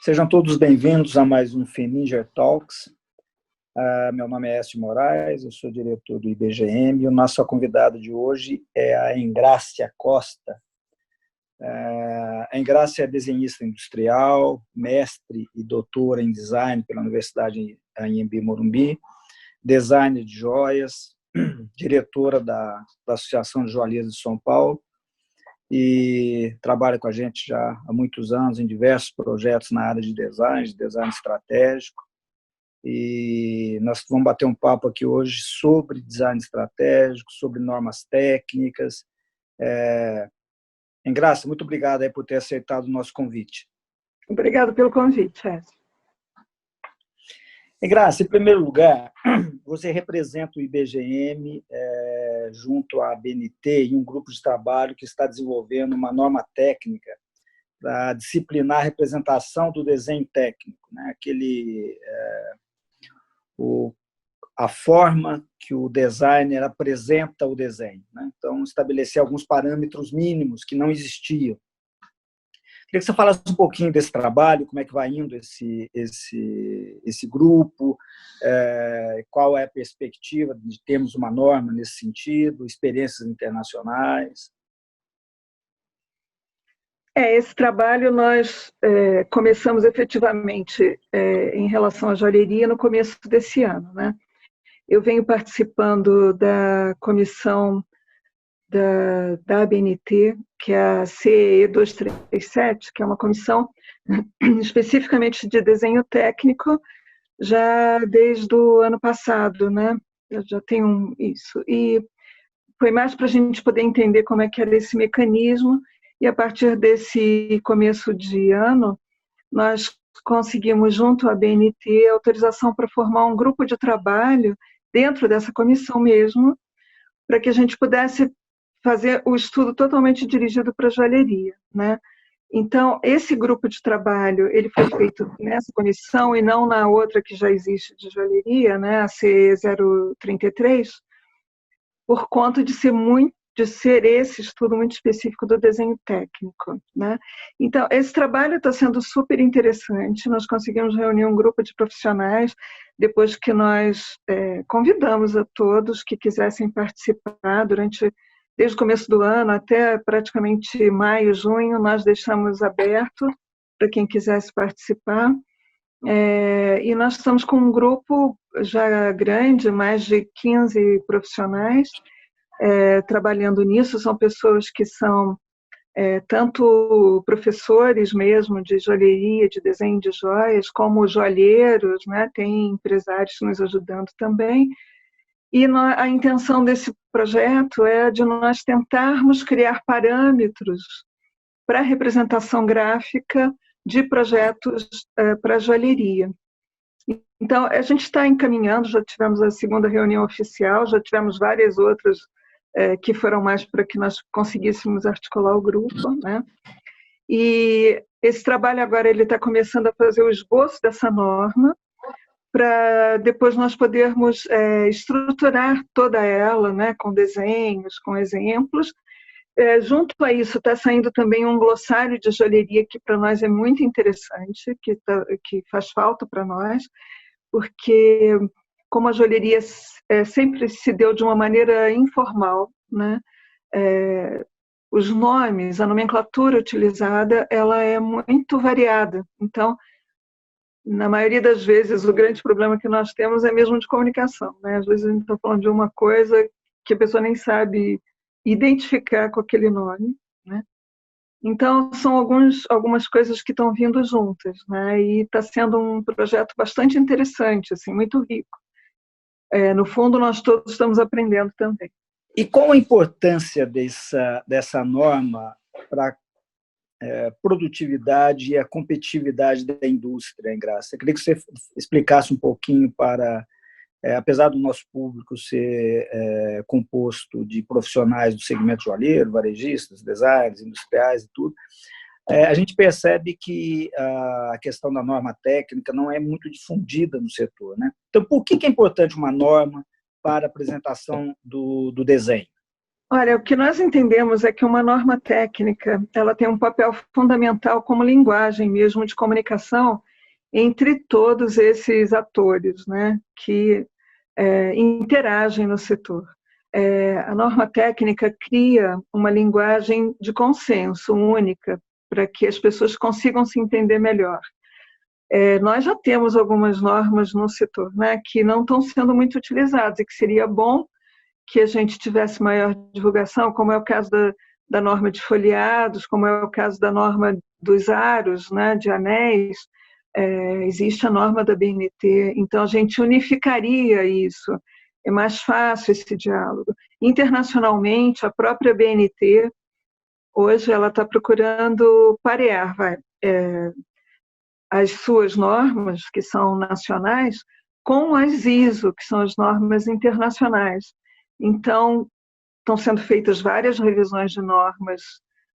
Sejam todos bem-vindos a mais um Fininger Talks. Meu nome é Écio Moraes, eu sou diretor do IBGM e o nosso convidado de hoje é a Engrácia Costa. A Engrácia é desenhista industrial, mestre e doutora em design pela Universidade Anhembi Morumbi, designer de joias, diretora da Associação de Joalheiros de São Paulo, e trabalha com a gente já há muitos anos em diversos projetos na área de design estratégico. E nós vamos bater um papo aqui hoje sobre design estratégico, sobre normas técnicas. Engrácia, muito obrigado aí por ter aceitado o nosso convite. Obrigado pelo convite, Écio. Engrácia, em primeiro lugar, você representa o IBGM junto à ABNT em um grupo de trabalho que está desenvolvendo uma norma técnica para disciplinar a representação do desenho técnico, né? A forma que o designer apresenta o desenho, né? Então, estabelecer alguns parâmetros mínimos que não existiam. Queria que você falasse um pouquinho desse trabalho, como é que vai indo esse grupo, qual é a perspectiva de termos uma norma nesse sentido, experiências internacionais. Esse trabalho nós começamos efetivamente em relação à joalheria no começo desse ano, né? Eu venho participando da comissão da ABNT, que é a CEE 237, que é uma comissão especificamente de desenho técnico, já desde o ano passado, né? Eu já tenho isso. E foi mais para a gente poder entender como é que era esse mecanismo, e a partir desse começo de ano, nós conseguimos, junto à ABNT, autorização para formar um grupo de trabalho dentro dessa comissão mesmo, para que a gente pudesse fazer o estudo totalmente dirigido para a joalheria, né? Então, esse grupo de trabalho, ele foi feito nessa comissão e não na outra que já existe de joalheria, né, a C033, por conta de ser esse estudo muito específico do desenho técnico, né? Então, esse trabalho está sendo super interessante. Nós conseguimos reunir um grupo de profissionais depois que nós convidamos a todos que quisessem participar desde o começo do ano até praticamente maio, junho, nós deixamos aberto para quem quisesse participar. E nós estamos com um grupo já grande, mais de 15 profissionais, trabalhando nisso. São pessoas que são tanto professores mesmo de joalheria, de desenho de joias, como joalheiros, né? Tem empresários nos ajudando também. E a intenção desse projeto é de nós tentarmos criar parâmetros para a representação gráfica de projetos para a joalheria. Então, a gente está encaminhando, já tivemos a segunda reunião oficial, já tivemos várias outras que foram mais para que nós conseguíssemos articular o grupo, né? E esse trabalho agora ele está começando a fazer o esboço dessa norma, para depois nós podermos estruturar toda ela, né, com desenhos, com exemplos. Junto a isso está saindo também um glossário de joalheria que para nós é muito interessante, que faz falta para nós, porque como a joalheria sempre se deu de uma maneira informal, né, os nomes, a nomenclatura utilizada, ela é muito variada. Então, na maioria das vezes, o grande problema que nós temos é mesmo de comunicação, né? Às vezes a gente está falando de uma coisa que a pessoa nem sabe identificar com aquele nome, né? Então, são algumas coisas que estão vindo juntas, né? E está sendo um projeto bastante interessante, assim, muito rico. No fundo, nós todos estamos aprendendo também. E qual a importância dessa norma para produtividade e a competitividade da indústria, Engrácia? Eu queria que você explicasse um pouquinho apesar do nosso público ser composto de profissionais do segmento joalheiro, varejistas, designers, industriais e tudo, a gente percebe que a questão da norma técnica não é muito difundida no setor, né? Então, por que é importante uma norma para a apresentação do desenho? Olha, o que nós entendemos é que uma norma técnica, ela tem um papel fundamental como linguagem mesmo de comunicação entre todos esses atores, né, que interagem no setor. A norma técnica cria uma linguagem de consenso única para que as pessoas consigam se entender melhor. Nós já temos algumas normas no setor, né, que não estão sendo muito utilizadas e que seria bom que a gente tivesse maior divulgação, como é o caso da norma de folheados, como é o caso da norma dos aros, né, de anéis. Existe a norma da BNT, então a gente unificaria isso, é mais fácil esse diálogo. Internacionalmente, a própria BNT, hoje, ela está procurando parear as suas normas, que são nacionais, com as ISO, que são as normas internacionais. Então, estão sendo feitas várias revisões de normas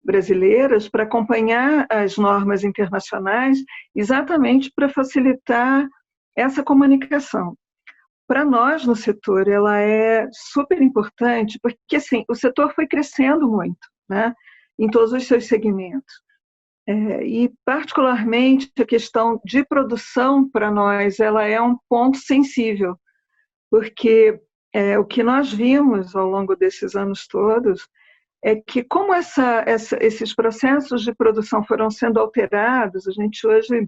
brasileiras para acompanhar as normas internacionais, exatamente para facilitar essa comunicação. Para nós no setor, ela é super importante, porque assim, o setor foi crescendo muito, né, em todos os seus segmentos. E particularmente a questão de produção para nós, ela é um ponto sensível, porque o que nós vimos ao longo desses anos todos é que como esses processos de produção foram sendo alterados, a gente hoje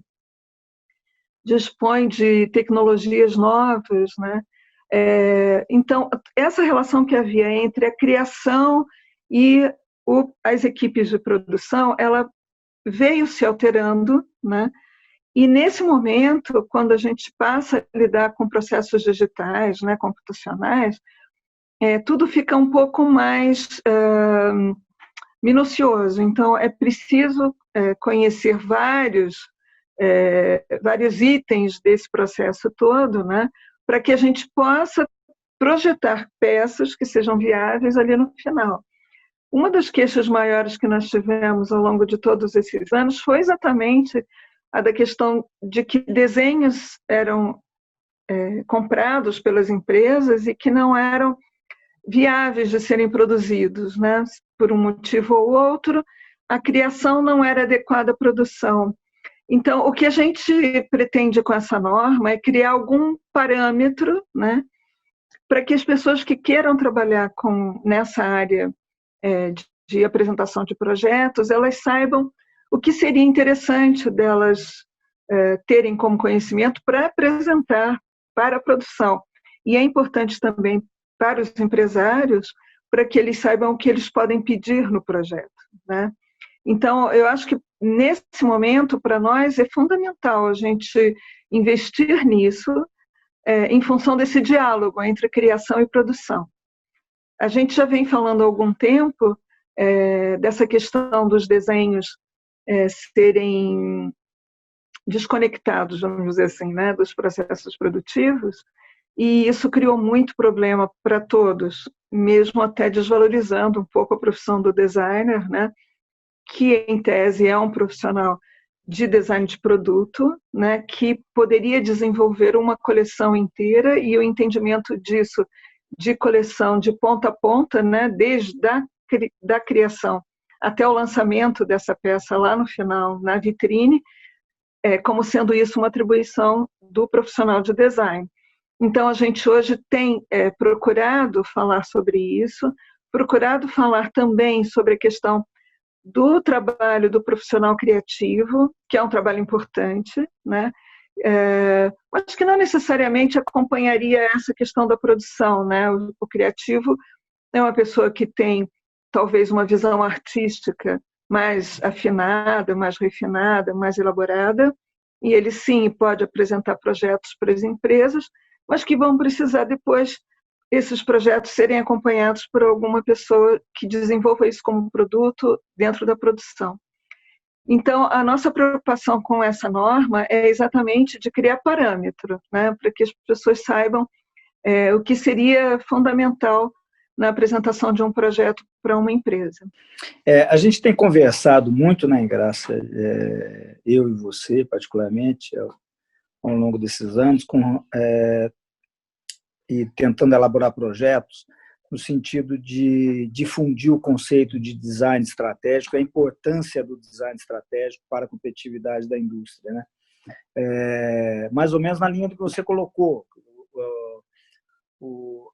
dispõe de tecnologias novas, né? Então, essa relação que havia entre a criação e as equipes de produção, ela veio se alterando, né? E nesse momento, quando a gente passa a lidar com processos digitais, né, computacionais, tudo fica um pouco mais minucioso. Então, é preciso conhecer vários itens desse processo todo, né, para que a gente possa projetar peças que sejam viáveis ali no final. Uma das queixas maiores que nós tivemos ao longo de todos esses anos foi exatamente a da questão de que desenhos eram comprados pelas empresas e que não eram viáveis de serem produzidos, né? Por um motivo ou outro, a criação não era adequada à produção. Então, o que a gente pretende com essa norma é criar algum parâmetro, né, para que as pessoas que queiram trabalhar nessa área de apresentação de projetos, elas saibam o que seria interessante delas terem como conhecimento para apresentar para a produção. E é importante também para os empresários, para que eles saibam o que eles podem pedir no projeto, né? Então, eu acho que nesse momento, para nós, é fundamental a gente investir nisso em função desse diálogo entre criação e produção. A gente já vem falando há algum tempo dessa questão dos desenhos serem desconectados, vamos dizer assim, né, dos processos produtivos, e isso criou muito problema para todos, mesmo até desvalorizando um pouco a profissão do designer, né, que em tese é um profissional de design de produto, né, que poderia desenvolver uma coleção inteira, e o entendimento disso de coleção de ponta a ponta, né, desde da criação até o lançamento dessa peça lá no final, na vitrine, como sendo isso uma atribuição do profissional de design. Então, a gente hoje tem procurado falar sobre isso, procurado falar também sobre a questão do trabalho do profissional criativo, que é um trabalho importante, né? Acho que não necessariamente acompanharia essa questão da produção, né? O criativo é uma pessoa que tem talvez uma visão artística mais afinada, mais refinada, mais elaborada, e ele sim pode apresentar projetos para as empresas, mas que vão precisar depois esses projetos serem acompanhados por alguma pessoa que desenvolva isso como produto dentro da produção. Então, a nossa preocupação com essa norma é exatamente de criar parâmetro, né, para que as pessoas saibam o que seria fundamental na apresentação de um projeto para uma empresa. A gente tem conversado muito, né, Engraça, eu e você, particularmente, ao longo desses anos, e tentando elaborar projetos no sentido de difundir o conceito de design estratégico, a importância do design estratégico para a competitividade da indústria, né? Mais ou menos na linha do que você colocou.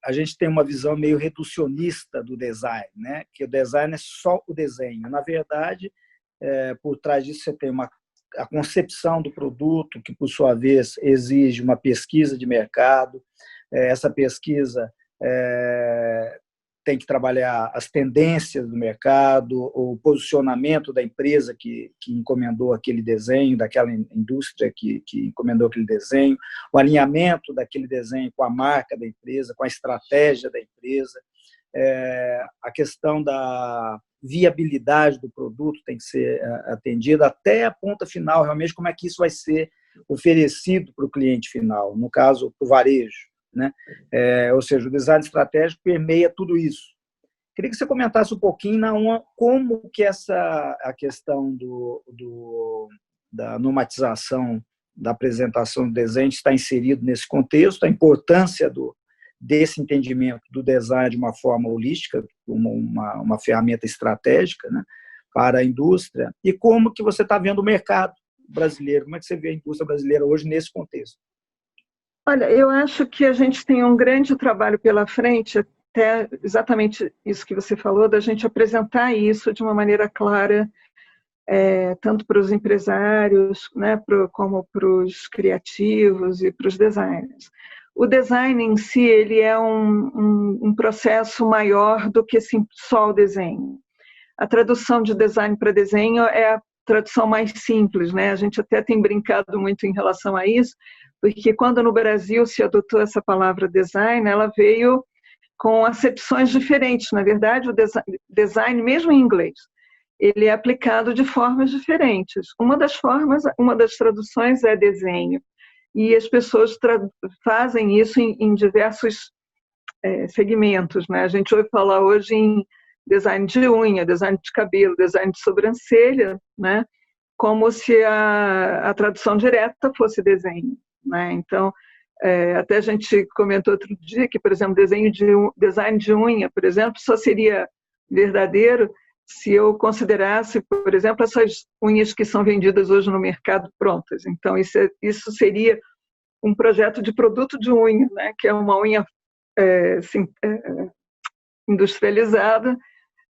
A gente tem uma visão meio reducionista do design, né? Que o design é só o desenho. Na verdade, por trás disso você tem a concepção do produto, que, por sua vez, exige uma pesquisa de mercado. Essa pesquisa tem que trabalhar as tendências do mercado, o posicionamento da empresa que encomendou aquele desenho, daquela indústria que encomendou aquele desenho, o alinhamento daquele desenho com a marca da empresa, com a estratégia da empresa, a questão da viabilidade do produto tem que ser atendida até a ponta final, realmente como é que isso vai ser oferecido para o cliente final, no caso, para o varejo, né? Ou seja, o design estratégico permeia tudo isso. Queria que você comentasse um pouquinho como que a questão da normatização da apresentação do desenho está inserido nesse contexto, a importância desse entendimento do design de uma forma holística, como uma ferramenta estratégica, né, para a indústria, e como que você está vendo o mercado brasileiro, como é que você vê a indústria brasileira hoje nesse contexto? Olha, eu acho que a gente tem um grande trabalho pela frente, até exatamente isso que você falou, da gente apresentar isso de uma maneira clara, tanto para os empresários, né, como para os criativos e para os designers. O design em si, ele é um processo maior do que só o desenho. A tradução de design para desenho é a tradução mais simples, né? A gente até tem brincado muito em relação a isso, porque quando no Brasil se adotou essa palavra design, ela veio com acepções diferentes. Na verdade, o design, mesmo em inglês, ele é aplicado de formas diferentes. Uma das traduções é desenho, e as pessoas fazem isso em diversos segmentos, né? A gente ouve falar hoje em design de unha, design de cabelo, design de sobrancelha, né? Como se a tradução direta fosse desenho, né? Então, até a gente comentou outro dia que, por exemplo, design de unha, por exemplo, só seria verdadeiro se eu considerasse, por exemplo, essas unhas que são vendidas hoje no mercado prontas. Então, isso seria um projeto de produto de unha, né? Que é uma unha industrializada,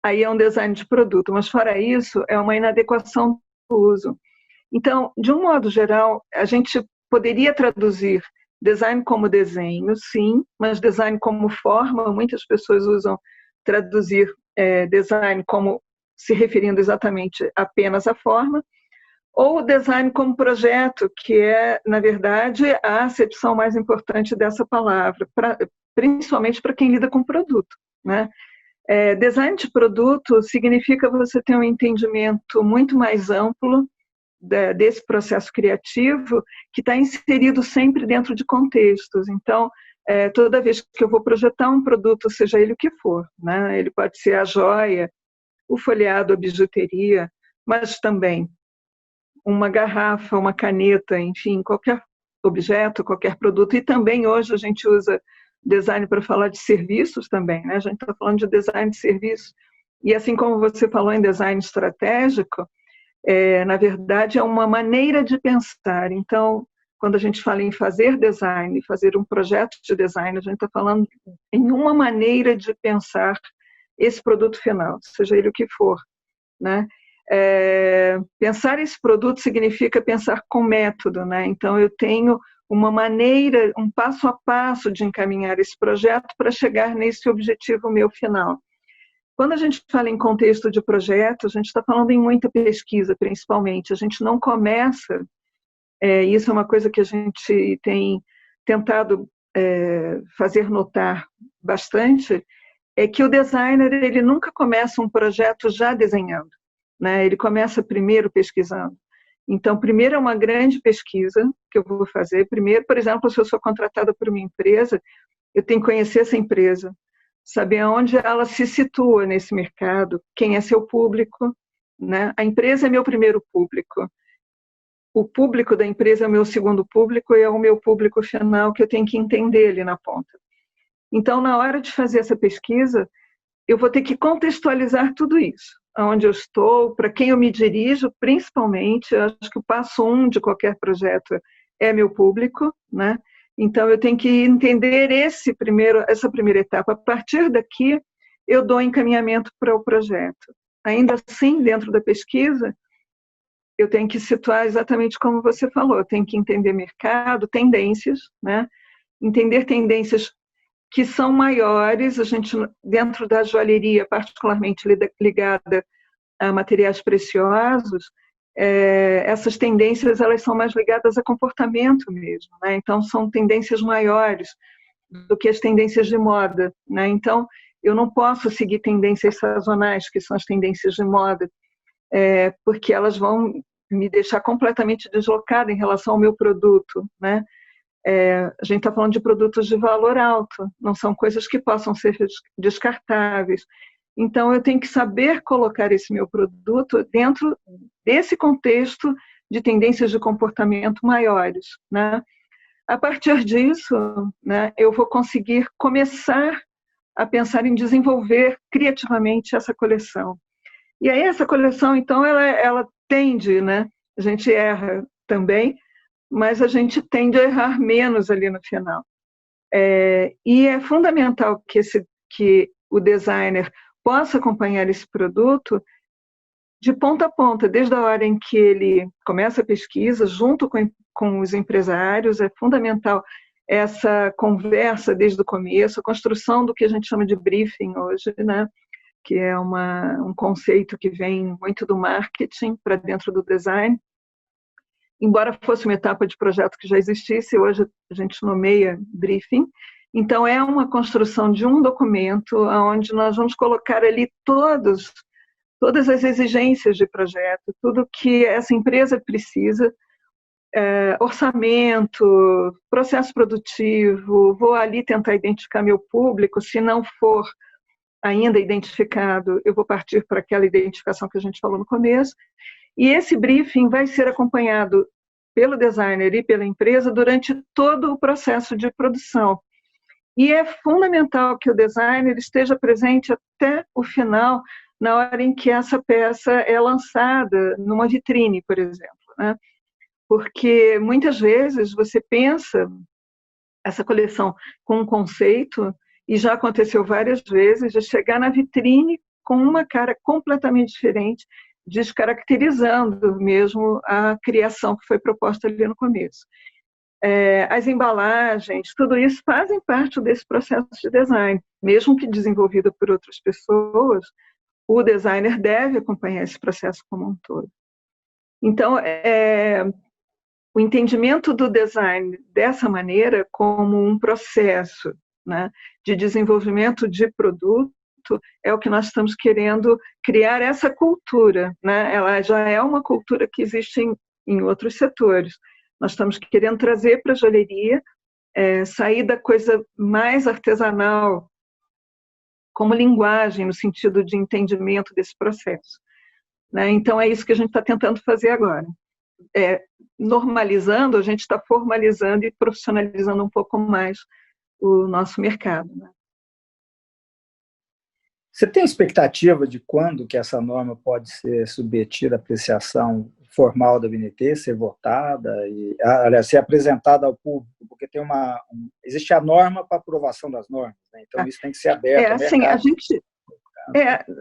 aí é um design de produto, mas fora isso, é uma inadequação do uso. Então, de um modo geral, a gente poderia traduzir design como desenho, sim, mas design como forma, muitas pessoas usam traduzir design como se referindo exatamente apenas à forma, ou design como projeto, que é, na verdade, a acepção mais importante dessa palavra, principalmente para quem lida com produto, né? Design de produto significa você ter um entendimento muito mais amplo desse processo criativo, que está inserido sempre dentro de contextos. Então, toda vez que eu vou projetar um produto, seja ele o que for, né? Ele pode ser a joia, o folheado, a bijuteria, mas também uma garrafa, uma caneta, enfim, qualquer objeto, qualquer produto. E também hoje a gente usa design para falar de serviços também, né? A gente está falando de design de serviço. E assim como você falou em design estratégico, na verdade é uma maneira de pensar. Então, quando a gente fala em fazer design, fazer um projeto de design, a gente está falando em uma maneira de pensar esse produto final, seja ele o que for, né? Pensar esse produto significa pensar com método, né? Então, eu tenho uma maneira, um passo a passo de encaminhar esse projeto para chegar nesse objetivo meu final. Quando a gente fala em contexto de projeto, a gente está falando em muita pesquisa, principalmente. A gente não começa, isso é uma coisa que a gente tem tentado fazer notar bastante, é que o designer ele nunca começa um projeto já desenhando, né? Ele começa primeiro pesquisando. Então, primeiro é uma grande pesquisa que eu vou fazer. Primeiro, por exemplo, se eu sou contratada por uma empresa, eu tenho que conhecer essa empresa, saber onde ela se situa nesse mercado, quem é seu público, né? A empresa é meu primeiro público. O público da empresa é o meu segundo público e é o meu público final que eu tenho que entender ali na ponta. Então, na hora de fazer essa pesquisa, eu vou ter que contextualizar tudo isso. Onde eu estou, para quem eu me dirijo, principalmente. Eu acho que o passo 1 de qualquer projeto é meu público, né? Então, eu tenho que entender essa primeira etapa. A partir daqui, eu dou encaminhamento para o projeto. Ainda assim, dentro da pesquisa, eu tenho que situar exatamente como você falou. Eu tenho que entender mercado, tendências, né? Entender tendências que são maiores. A gente, dentro da joalheria, particularmente ligada a materiais preciosos, essas tendências elas são mais ligadas a comportamento mesmo, né? Então são tendências maiores do que as tendências de moda, né? Então eu não posso seguir tendências sazonais, que são as tendências de moda, porque elas vão me deixar completamente deslocada em relação ao meu produto, né? A gente está falando de produtos de valor alto, não são coisas que possam ser descartáveis. Então, eu tenho que saber colocar esse meu produto dentro desse contexto de tendências de comportamento maiores, né? A partir disso, né, eu vou conseguir começar a pensar em desenvolver criativamente essa coleção. E aí, essa coleção, então, ela tende, né? A gente erra também, mas a gente tende a errar menos ali no final. E é fundamental que o designer possa acompanhar esse produto de ponta a ponta, desde a hora em que ele começa a pesquisa, junto com os empresários. É fundamental essa conversa desde o começo, a construção do que a gente chama de briefing hoje, né? Que é um conceito que vem muito do marketing para dentro do design. Embora fosse uma etapa de projeto que já existisse, hoje a gente nomeia briefing. Então, é uma construção de um documento onde nós vamos colocar ali todas as exigências de projeto, tudo que essa empresa precisa, orçamento, processo produtivo. Vou ali tentar identificar meu público. Se não for ainda identificado, eu vou partir para aquela identificação que a gente falou no começo. E esse briefing vai ser acompanhado pelo designer e pela empresa durante todo o processo de produção. E é fundamental que o designer esteja presente até o final, na hora em que essa peça é lançada numa vitrine, por exemplo, né? Porque muitas vezes você pensa essa coleção com um conceito, e já aconteceu várias vezes, de chegar na vitrine com uma cara completamente diferente, descaracterizando mesmo a criação que foi proposta ali no começo. As embalagens, tudo isso fazem parte desse processo de design. Mesmo que desenvolvido por outras pessoas, o designer deve acompanhar esse processo como um todo. Então, o entendimento do design dessa maneira, como um processo, né, de desenvolvimento de produto, é o que nós estamos querendo criar, essa cultura, né? Ela já é uma cultura que existe em outros setores. Nós estamos querendo trazer para a joalheria, sair da coisa mais artesanal, como linguagem, no sentido de entendimento desse processo, né? Então, é isso que a gente está tentando fazer agora. Normalizando, a gente está formalizando e profissionalizando um pouco mais o nosso mercado, né? Você tem expectativa de quando que essa norma pode ser submetida à apreciação formal da BNT, ser votada e, aliás, ser apresentada ao público? Porque tem existe a norma para aprovação das normas, né? Então isso tem que ser aberto ao assim, mercado.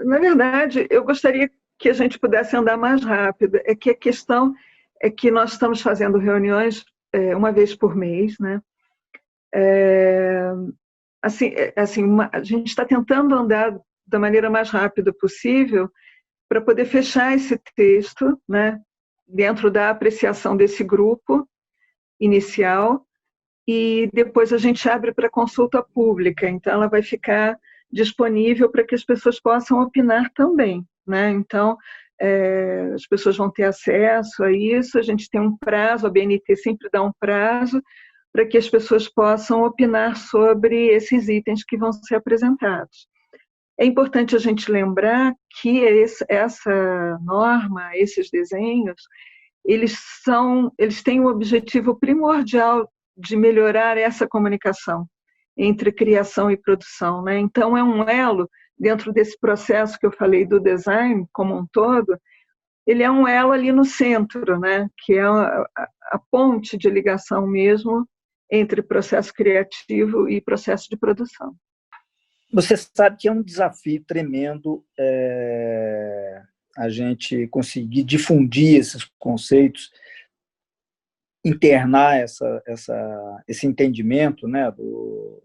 Na verdade, eu gostaria que a gente pudesse andar mais rápido. É que a questão é que nós estamos fazendo reuniões uma vez por mês, né? A gente está tentando andar da maneira mais rápida possível para poder fechar esse texto, né, dentro da apreciação desse grupo inicial, e depois a gente abre para consulta pública. Então, ela vai ficar disponível para que as pessoas possam opinar também, né? Então, as pessoas vão ter acesso a isso. A gente tem um prazo, a BNT sempre dá um prazo para que as pessoas possam opinar sobre esses itens que vão ser apresentados. É importante a gente lembrar que essa norma, esses desenhos, eles têm o objetivo primordial de melhorar essa comunicação entre criação e produção, né? Então, é um elo dentro desse processo que eu falei do design como um todo, ele é um elo ali no centro, né? Que é a ponte de ligação mesmo entre processo criativo e processo de produção. Você sabe que é um desafio tremendo a gente conseguir difundir esses conceitos, internar esse entendimento, né,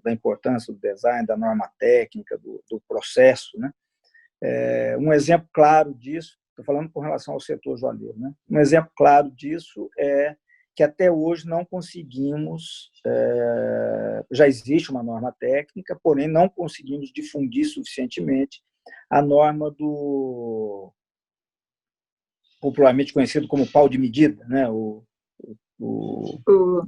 da importância do design, da norma técnica, do processo, né? Um exemplo claro disso, estou falando com relação ao setor joalheiro, né? Um exemplo claro disso é que até hoje não conseguimos, já existe uma norma técnica, porém não conseguimos difundir suficientemente a norma popularmente conhecido como pau de medida, né? O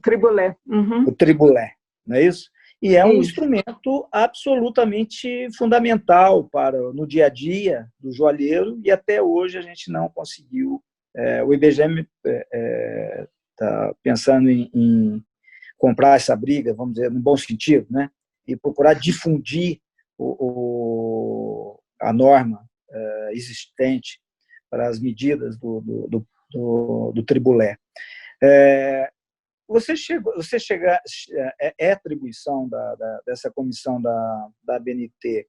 tribulé. Uhum. O tribulé, não é isso? E é um Isso. instrumento absolutamente fundamental no dia a dia do joalheiro, e até hoje a gente não conseguiu. O IBGE está pensando em comprar essa briga, vamos dizer, no bom sentido, né? E procurar difundir a norma existente para as medidas do tribulé. É atribuição dessa comissão da ABNT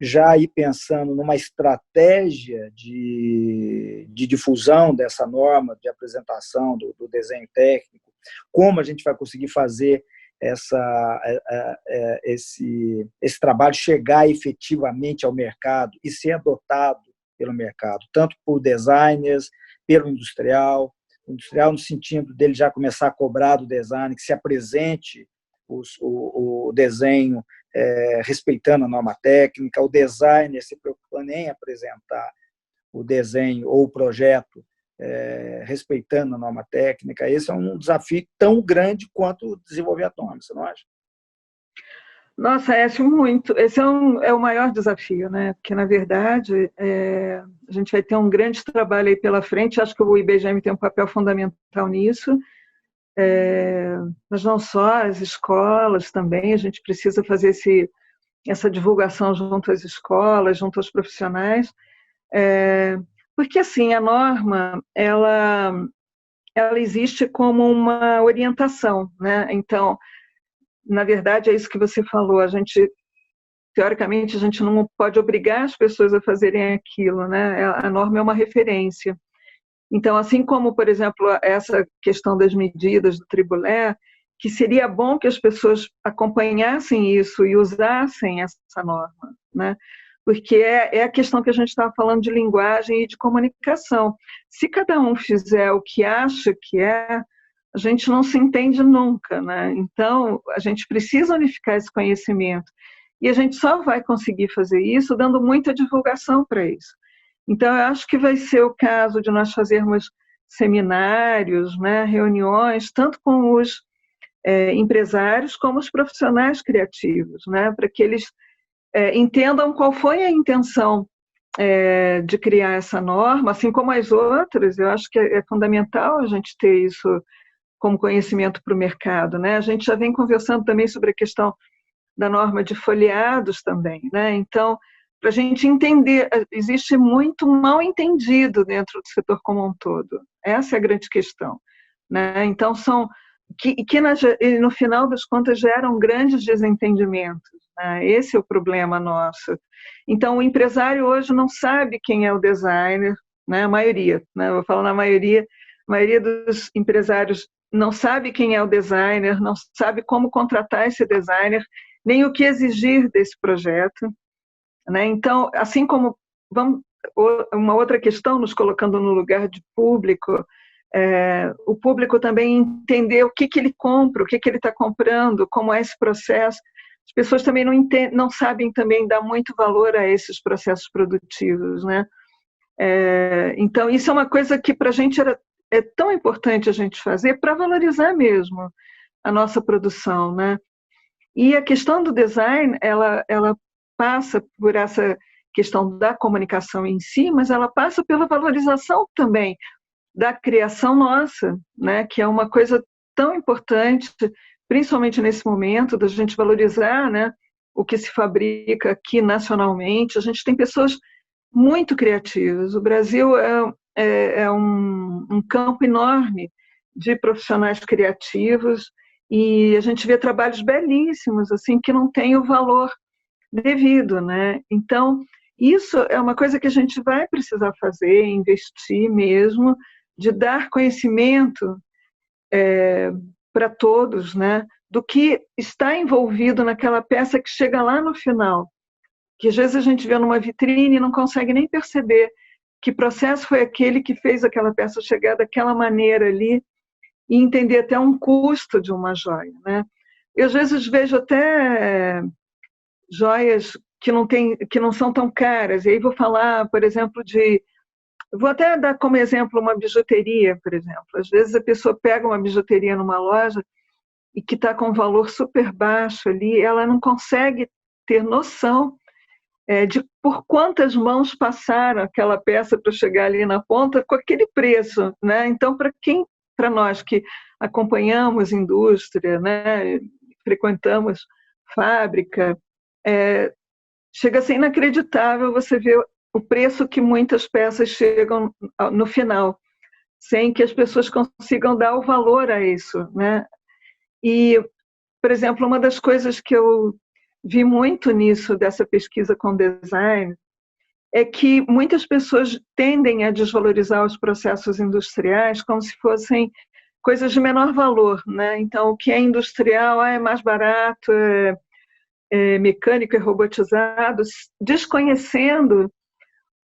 já ir pensando numa estratégia de difusão dessa norma, de apresentação do desenho técnico, como a gente vai conseguir fazer esse trabalho chegar efetivamente ao mercado e ser adotado pelo mercado, tanto por designers, pelo industrial no sentido dele já começar a cobrar do design, que se apresente o desenho respeitando a norma técnica, o designer se preocupando em apresentar o desenho ou o projeto respeitando a norma técnica. Esse é um desafio tão grande quanto desenvolver a norma, você não acha? Nossa, Écio, muito. Esse é o maior desafio, né? Porque, na verdade, a gente vai ter um grande trabalho aí pela frente. Acho que o IBGM tem um papel fundamental nisso, mas não só, as escolas também. A gente precisa fazer essa divulgação junto às escolas, junto aos profissionais, porque, assim, a norma, ela existe como uma orientação, né? Então, na verdade, é isso que você falou, teoricamente, a gente não pode obrigar as pessoas a fazerem aquilo, né? A norma é uma referência. Então, assim como, por exemplo, essa questão das medidas do tribulé, que seria bom que as pessoas acompanhassem isso e usassem essa norma, né? Porque é a questão que a gente estava falando de linguagem e de comunicação. Se cada um fizer o que acha que a gente não se entende nunca, né? Então, a gente precisa unificar esse conhecimento. E a gente só vai conseguir fazer isso dando muita divulgação para isso. Então, eu acho que vai ser o caso de nós fazermos seminários, né, reuniões, tanto com os empresários como os profissionais criativos, né, para que eles entendam qual foi a intenção de criar essa norma, assim como as outras. Eu acho que é fundamental a gente ter isso como conhecimento para o mercado, né? A gente já vem conversando também sobre a questão da norma de folheados também, né? Então, para a gente entender, existe muito mal entendido dentro do setor como um todo. Essa é a grande questão, né? Então, que no final das contas geram grandes desentendimentos, né? Esse é o problema nosso. Então, o empresário hoje não sabe quem é o designer, né? A maioria, né? Eu vou falar na maioria, a maioria dos empresários não sabe quem é o designer, não sabe como contratar esse designer, nem o que exigir desse projeto, né? Então, assim como uma outra questão, nos colocando no lugar de público, o público também entender o que ele compra, o que ele está comprando, como é esse processo. As pessoas também não sabem também dar muito valor a esses processos produtivos, né? Então, isso é uma coisa que para a gente é tão importante a gente fazer para valorizar mesmo a nossa produção, né? E a questão do design, ela passa por essa questão da comunicação em si, mas ela passa pela valorização também da criação nossa, né? Que é uma coisa tão importante principalmente nesse momento da gente valorizar, né, o que se fabrica aqui nacionalmente. A gente tem pessoas muito criativas. O Brasil é um campo enorme de profissionais criativos e a gente vê trabalhos belíssimos assim que não têm o valor devido, né? Então, isso é uma coisa que a gente vai precisar fazer, investir mesmo, de dar conhecimento para todos, né? Do que está envolvido naquela peça que chega lá no final, que às vezes a gente vê numa vitrine e não consegue nem perceber que processo foi aquele que fez aquela peça chegar daquela maneira ali e entender até um custo de uma joia, né? Eu às vezes vejo até joias que não são tão caras, e aí vou falar, por exemplo, vou até dar como exemplo uma bijuteria, por exemplo. Às vezes a pessoa pega uma bijuteria numa loja e que está com um valor super baixo ali, ela não consegue ter noção de por quantas mãos passaram aquela peça para chegar ali na ponta com aquele preço, né? Então, para nós que acompanhamos indústria, né, frequentamos fábrica, chega a ser inacreditável você ver o preço que muitas peças chegam no final, sem que as pessoas consigam dar o valor a isso, né? E, por exemplo, uma das coisas que eu vi muito nisso, dessa pesquisa com design, é que muitas pessoas tendem a desvalorizar os processos industriais como se fossem coisas de menor valor, né? Então, o que é industrial é mais barato, mecânico e robotizado, desconhecendo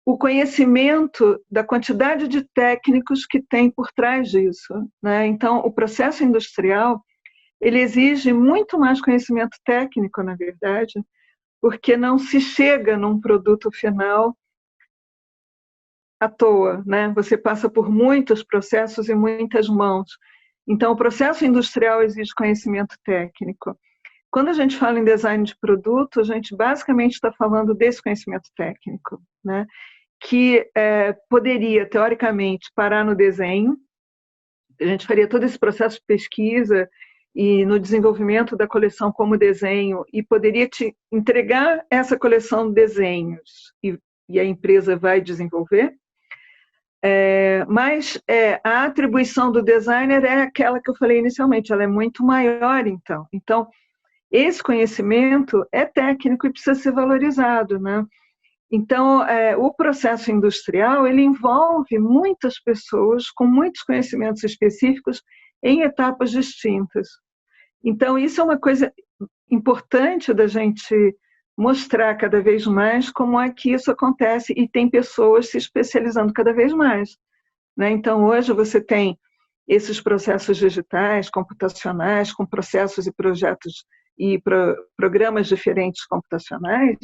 o conhecimento da quantidade de técnicos que tem por trás disso, né? Então, o processo industrial, ele exige muito mais conhecimento técnico, na verdade, porque não se chega num produto final à toa, né? Você passa por muitos processos e muitas mãos. Então, o processo industrial exige conhecimento técnico. Quando a gente fala em design de produto, a gente basicamente está falando desse conhecimento técnico, né? Que poderia, teoricamente, parar no desenho. A gente faria todo esse processo de pesquisa e no desenvolvimento da coleção como desenho e poderia te entregar essa coleção de desenhos e a empresa vai desenvolver. Mas a atribuição do designer é aquela que eu falei inicialmente, ela é muito maior, então. Então, esse conhecimento é técnico e precisa ser valorizado, né? Então, o processo industrial, ele envolve muitas pessoas com muitos conhecimentos específicos em etapas distintas. Então, isso é uma coisa importante da gente mostrar cada vez mais como é que isso acontece e tem pessoas se especializando cada vez mais, né? Então, hoje você tem esses processos digitais, computacionais, com processos e projetos e programas diferentes computacionais,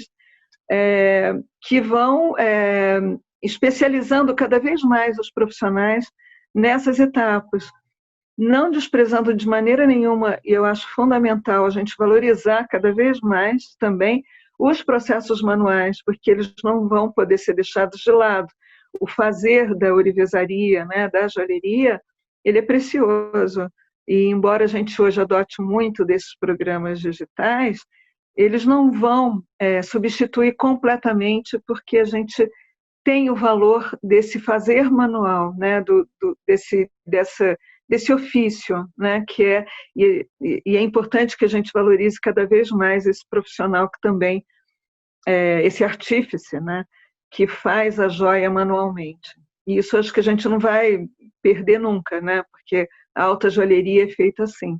que vão especializando cada vez mais os profissionais nessas etapas, não desprezando de maneira nenhuma, e eu acho fundamental a gente valorizar cada vez mais também os processos manuais, porque eles não vão poder ser deixados de lado. O fazer da ourivesaria, né, da joalheria, ele é precioso, e embora a gente hoje adote muito desses programas digitais, eles não vão substituir completamente, porque a gente tem o valor desse fazer manual, né, desse ofício, né, e é importante que a gente valorize cada vez mais esse profissional que também esse artífice, né, que faz a joia manualmente. E isso acho que a gente não vai perder nunca, né, porque a alta joalheria é feita assim.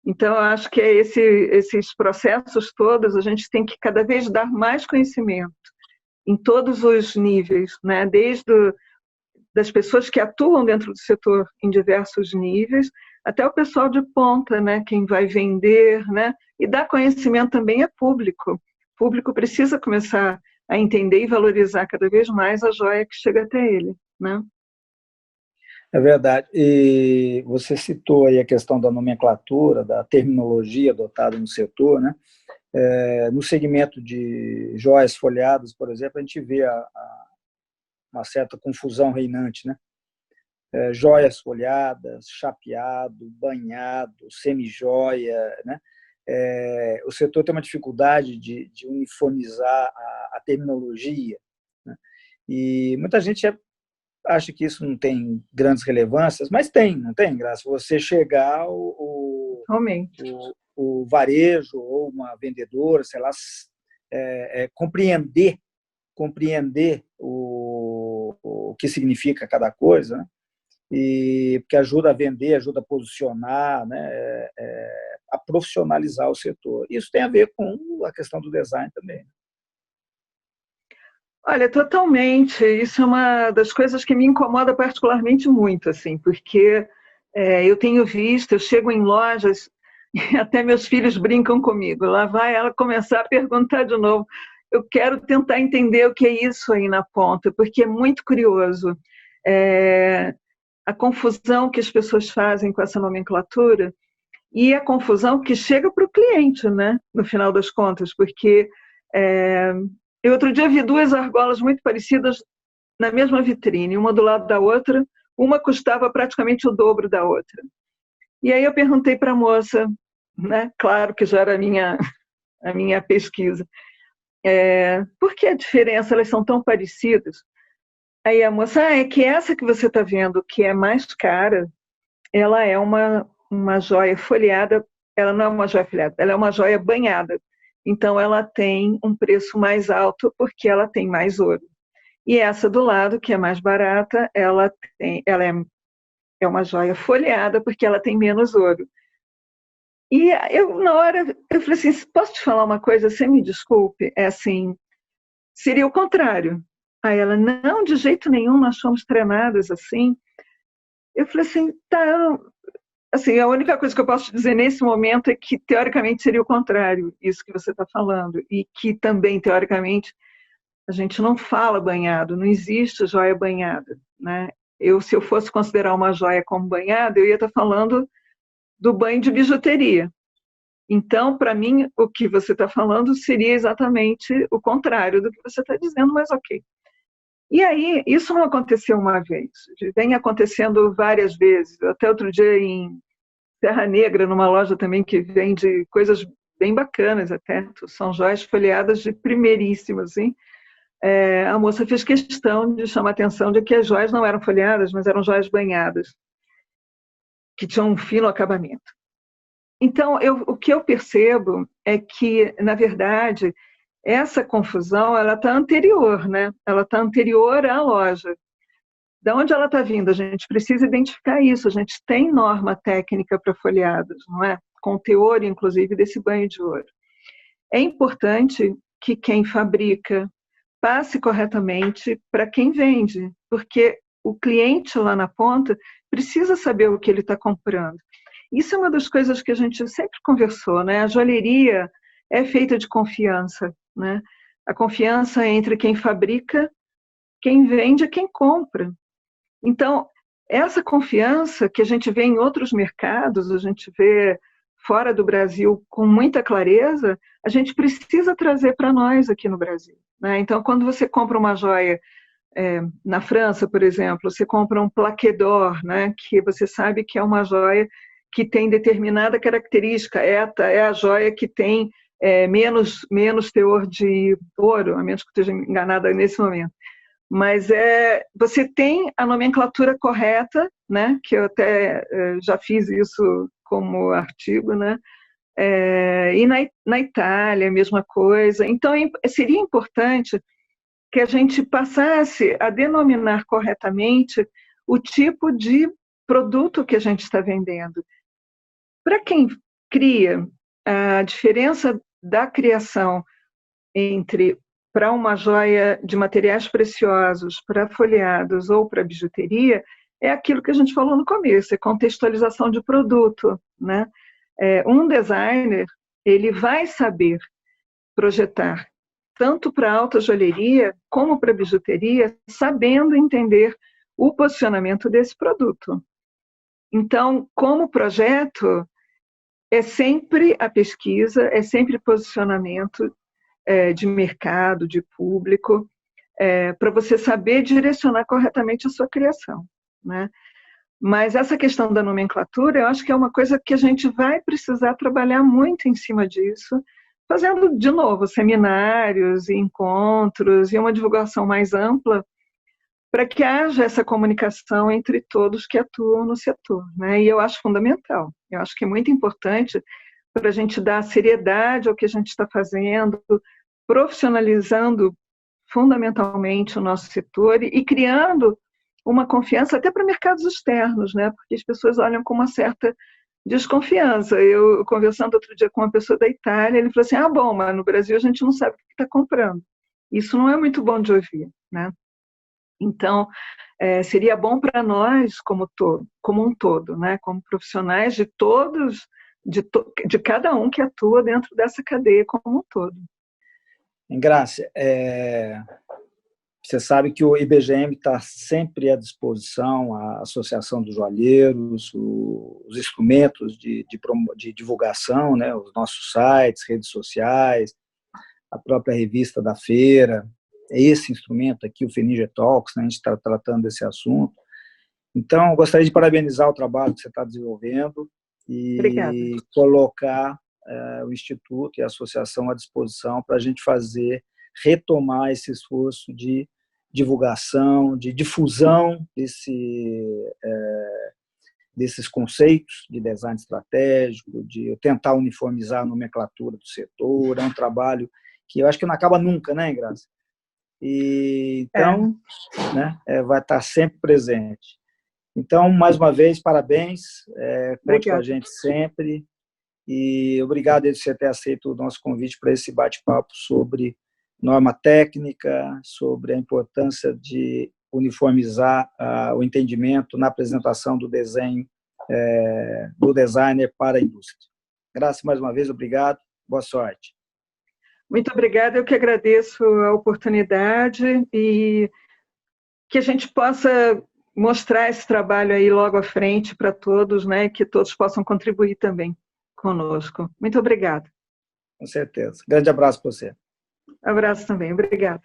Então, eu acho que esses processos todos, a gente tem que cada vez dar mais conhecimento em todos os níveis, né? Desde das pessoas que atuam dentro do setor em diversos níveis, até o pessoal de ponta, né? Quem vai vender, né? E dar conhecimento também é público. O público precisa começar a entender e valorizar cada vez mais a joia que chega até ele, né? É verdade. E você citou aí a questão da nomenclatura, da terminologia adotada no setor, né? No segmento de joias folhadas, por exemplo, a gente vê uma certa confusão reinante, né? joias folhadas, chapeado, banhado, semijoia, né? O setor tem uma dificuldade de uniformizar a terminologia, né? E muita gente acha que isso não tem grandes relevâncias, mas tem, não tem, Graça? Você chegar, o varejo ou uma vendedora, sei lá, compreender o que significa cada coisa, né? E porque ajuda a vender, ajuda a posicionar, né? A profissionalizar o setor. Isso tem a ver com a questão do design também. Olha, totalmente. Isso é uma das coisas que me incomoda particularmente muito, assim, porque eu tenho visto, eu chego em lojas e até meus filhos brincam comigo. Lá vai ela começar a perguntar de novo. Eu quero tentar entender o que é isso aí na ponta, porque é muito curioso. A confusão que as pessoas fazem com essa nomenclatura e a confusão que chega para o cliente, né, no final das contas, porque eu outro dia vi duas argolas muito parecidas na mesma vitrine, uma do lado da outra, uma custava praticamente o dobro da outra. E aí eu perguntei para a moça, né, claro que já era a minha pesquisa, por que a diferença, elas são tão parecidas? Aí a moça, é que essa que você está vendo, que é mais cara, ela é uma joia folheada, ela não é uma joia folheada, ela é uma joia banhada. Então, ela tem um preço mais alto porque ela tem mais ouro. E essa do lado, que é mais barata, ela é uma joia folheada porque ela tem menos ouro. E eu, na hora, eu falei assim, posso te falar uma coisa? Você me desculpe, assim, seria o contrário. Aí ela, não, de jeito nenhum, nós somos treinadas assim. Eu falei assim, tá, assim, a única coisa que eu posso te dizer nesse momento é que, teoricamente, seria o contrário, isso que você está falando, e que também, teoricamente, a gente não fala banhado, não existe joia banhada, né? Se eu fosse considerar uma joia como banhada, eu ia estar falando do banho de bijuteria. Então, para mim, o que você está falando seria exatamente o contrário do que você está dizendo, mas ok. E aí, isso não aconteceu uma vez, vem acontecendo várias vezes. Até outro dia, em Serra Negra, numa loja também que vende coisas bem bacanas até, são joias folheadas de primeiríssimo, assim. A moça fez questão de chamar a atenção de que as joias não eram folheadas, mas eram joias banhadas, que tinham um fino acabamento. Então, o que eu percebo é que, na verdade, essa confusão ela está anterior, né? Ela está anterior à loja. Da onde ela está vindo? A gente precisa identificar isso. A gente tem norma técnica para folheados, não é? Com teor, inclusive, desse banho de ouro. É importante que quem fabrica passe corretamente para quem vende, porque o cliente lá na ponta precisa saber o que ele está comprando. Isso é uma das coisas que a gente sempre conversou, né? A joalheria é feita de confiança, né? A confiança entre quem fabrica, quem vende e quem compra. Então, essa confiança que a gente vê em outros mercados, a gente vê fora do Brasil com muita clareza, a gente precisa trazer para nós aqui no Brasil, né? Então, quando você compra uma joia na França, por exemplo, você compra um plaqué d'or, né? Que você sabe que é uma joia que tem determinada característica, é a joia que tem menos teor de ouro, a menos que eu esteja enganada nesse momento. Mas você tem a nomenclatura correta, né? Que eu até já fiz isso como artigo, né? E na Itália, a mesma coisa. Então, seria importante que a gente passasse a denominar corretamente o tipo de produto que a gente está vendendo. Para quem cria, a diferença da criação entre para uma joia de materiais preciosos, para folheados ou para bijuteria, é aquilo que a gente falou no começo, é contextualização de produto, né? Um designer, ele vai saber projetar tanto para alta joalheria como para bijuteria, sabendo entender o posicionamento desse produto. Então, como projeto, é sempre a pesquisa, é sempre posicionamento de mercado, de público, para você saber direcionar corretamente a sua criação, né? Mas essa questão da nomenclatura, eu acho que é uma coisa que a gente vai precisar trabalhar muito em cima disso, fazendo, de novo, seminários e encontros e uma divulgação mais ampla, para que haja essa comunicação entre todos que atuam no setor, né? E eu acho fundamental, eu acho que é muito importante para a gente dar seriedade ao que a gente está fazendo, profissionalizando fundamentalmente o nosso setor e criando uma confiança até para mercados externos, né? Porque as pessoas olham com uma certa desconfiança. Eu, conversando outro dia com uma pessoa da Itália, ele falou assim, bom, mas no Brasil a gente não sabe o que está comprando. Isso não é muito bom de ouvir, né? Então, seria bom para nós como um todo, né? Como profissionais de todos, de cada um que atua dentro dessa cadeia como um todo. Engrácia, você sabe que o IBGM está sempre à disposição, a Associação dos Joalheiros, os instrumentos de divulgação, né? Os nossos sites, redes sociais, a própria revista da feira, esse instrumento aqui, o Feninger Talks, né? A gente está tratando desse assunto. Então, eu gostaria de parabenizar o trabalho que você está desenvolvendo e Obrigada. colocar o Instituto e a Associação à disposição para a gente retomar esse esforço de divulgação, de difusão desses conceitos de design estratégico, de tentar uniformizar a nomenclatura do setor. É um trabalho que eu acho que não acaba nunca, né, Engrácia? E, então, né, vai estar sempre presente. Então, mais uma vez, parabéns, conte com a gente sempre, e obrigado por você ter aceito o nosso convite para esse bate-papo sobre norma técnica, sobre a importância de uniformizar o entendimento na apresentação do desenho do designer para a indústria. Graças mais uma vez, obrigado, boa sorte. Muito obrigada, eu que agradeço a oportunidade e que a gente possa mostrar esse trabalho aí logo à frente para todos, né, que todos possam contribuir também conosco. Muito obrigada. Com certeza. Grande abraço para você. Abraço também, obrigada.